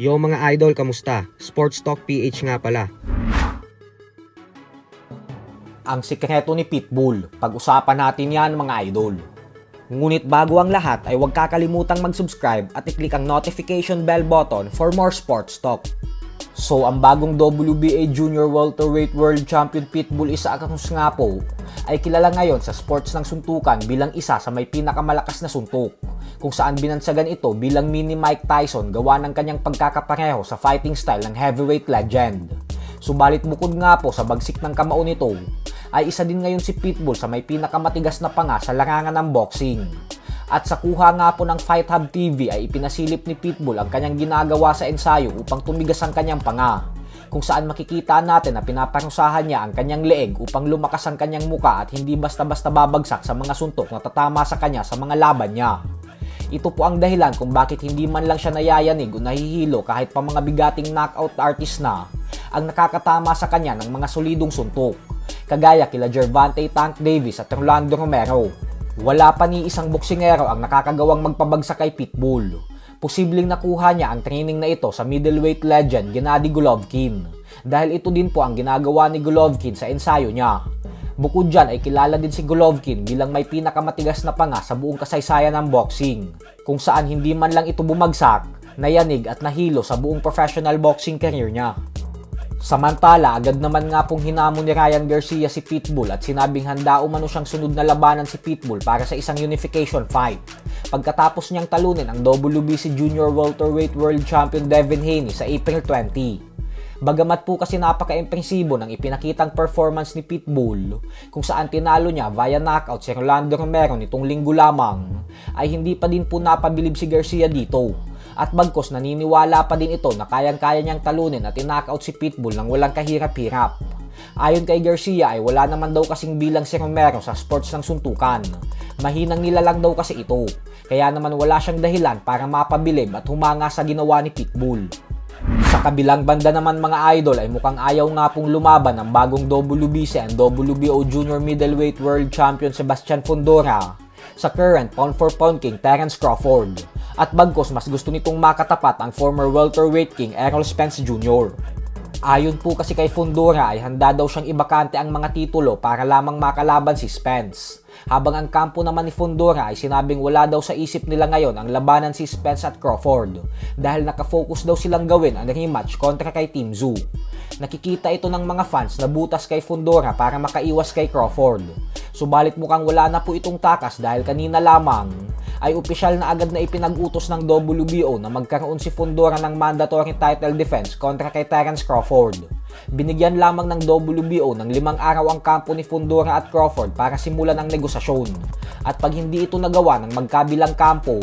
Yo mga idol, kamusta? Sports Talk PH nga pala. Ang sikreto ni Pitbull, pag-usapan natin yan mga idol. Ngunit bago ang lahat ay huwag kakalimutang mag-subscribe at i-click ang notification bell button for more sports talk. So ang bagong WBA Junior Welterweight World Champion Pitbull Isaac Husngapo ay kilala ngayon sa sports ng suntukan bilang isa sa may pinakamalakas na suntok, kung saan binansagan ito bilang mini Mike Tyson gawa ng kanyang pagkakapareho sa fighting style ng heavyweight legend. Subalit bukod nga po sa bagsik ng kamao nito, ay isa din ngayon si Pitbull sa may pinakamatigas na panga sa larangan ng boxing. At sa kuha nga po ng Fight Hub TV ay ipinasilip ni Pitbull ang kanyang ginagawa sa ensayo upang tumigas ang kanyang panga, kung saan makikita natin na pinaparusahan niya ang kanyang leeg upang lumakas ang kanyang muka at hindi basta-basta babagsak sa mga suntok na tatama sa kanya sa mga laban niya. Ito po ang dahilan kung bakit hindi man lang siya nayayanig o nahihilo kahit pa mga bigating knockout artist na ang nakakatama sa kanya ng mga solidong suntok, kagaya kila Gervonta Tank Davis at Rolando Romero. Wala pa ni isang boksingero ang nakakagawang magpabagsak kay Pitbull. Posibleng nakuha niya ang training na ito sa middleweight legend Gennady Golovkin, dahil ito din po ang ginagawa ni Golovkin sa ensayo niya. Bukod dyan ay kilala din si Golovkin bilang may pinakamatigas na panga sa buong kasaysayan ng boxing, kung saan hindi man lang ito bumagsak, nayanig at nahilo sa buong professional boxing career niya. Samantala, agad naman nga pong hinamon ni Ryan Garcia si Pitbull at sinabing handa umano siyang sunod na labanan si Pitbull para sa isang unification fight, pagkatapos niyang talunin ang WBC Junior Welterweight World Champion Devin Haney sa April 20. Bagamat po kasi napaka-impresibo ng ipinakitang performance ni Pitbull, kung saan tinalo niya via knockout si Rolando Romero nitong linggo lamang, ay hindi pa din po napabilib si Garcia dito. At bagkos naniniwala pa din ito na kayang-kaya niyang talunin at i-knockout si Pitbull nang walang kahirap-hirap. Ayon kay Garcia ay wala naman daw kasing bilang si Romero sa sports ng suntukan. Mahinang nilalang daw kasi ito, kaya naman wala siyang dahilan para mapabilib at humanga sa ginawa ni Pitbull. Sa kabilang banda naman mga idol ay mukhang ayaw nga pong lumaban ng bagong WBC and WBO Junior Middleweight World Champion Sebastian Fundora sa current pound-for-pound king Terence Crawford. At bagkos mas gusto nitong makatapat ang former welterweight king Errol Spence Jr. Ayon po kasi kay Fundora ay handa daw siyang ibakante ang mga titulo para lamang makalaban si Spence. Habang ang kampo naman ni Fundora ay sinabing wala daw sa isip nila ngayon ang labanan si Spence at Crawford, dahil nakafocus daw silang gawin ang rematch kontra kay Tim Tszyu. Nakikita ito ng mga fans na butas kay Fundora para makaiwas kay Crawford. Subalit mukhang wala na po itong takas dahil kanina lamang ay opisyal na agad na ipinag-utos ng WBO na magkaroon si Fundora ng mandatory title defense kontra kay Terence Crawford. Binigyan lamang ng WBO ng 5 araw ang kampo ni Fundora at Crawford para simulan ang negosasyon. At pag hindi ito nagawa ng magkabilang kampo,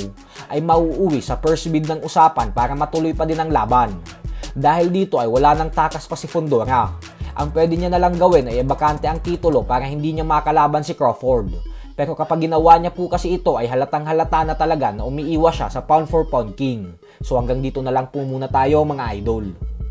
ay mauuwi sa first bid ng usapan para matuloy pa din ang laban. Dahil dito ay wala nang takas pa si Fundora. Ang pwede niya na lang gawin ay ibakante ang titulo para hindi niya makalaban si Crawford. Pero kapag ginawa niya po kasi ito ay halatang halata na talaga na umiiwas siya sa pound for pound king. So hanggang dito na lang po muna tayo mga idol.